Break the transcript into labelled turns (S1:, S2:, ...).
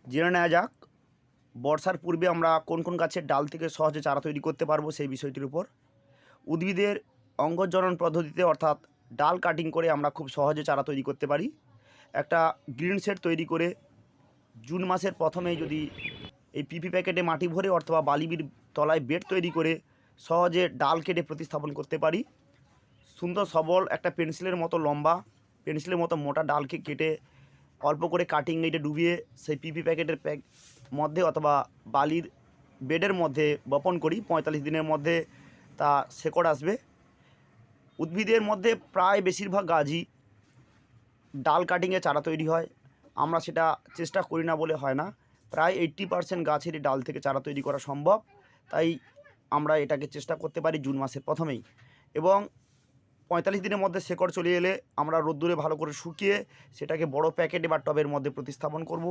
S1: জেনে নেওয়া যাক বর্ষার পূর্বে আমরা কোন কোন গাছের ডাল থেকে সহজে চারা তৈরি করতে পারবো সেই বিষয়টির উপর। উদ্ভিদের অঙ্গজনন পদ্ধতিতে অর্থাৎ ডাল কাটিং করে আমরা খুব সহজে চারা তৈরি করতে পারি। একটা গ্রিন সেট তৈরি করে জুন মাসের প্রথমেই যদি এই পিপি প্যাকেটে মাটি ভরে অথবা বালির তলায় বেড তৈরি করে সহজে ডাল কেটে প্রতিস্থাপন করতে পারি। সুন্দর সবল একটা পেন্সিলের মতো লম্বা, পেন্সিলের মতো মোটা ডালকে কেটে অল্প করে কাটিং নেটে ডুবিয়ে সেই পিপি প্যাকেটের মধ্যে অথবা বালির বেডের মধ্যে বপন করি। 45 দিনের মধ্যে তা শেকড় আসবে। উদ্ভিদের মধ্যে প্রায় বেশিরভাগ গাছই ডাল কাটিংয়ে চারা তৈরি হয়। আমরা সেটা চেষ্টা করি না বলে হয় না। প্রায় 80% গাছেরই ডাল থেকে চারা তৈরি করা সম্ভব। তাই আমরা এটাকে চেষ্টা করতে পারি জুন মাসের প্রথমেই। এবং 45 দিনের মধ্যে শেকড় চলে এলে আমরা রোদ্দুরে ভালো করে শুকিয়ে সেটাকে বড় প্যাকেটে বা টবের মধ্যে প্রতিস্থাপন করব।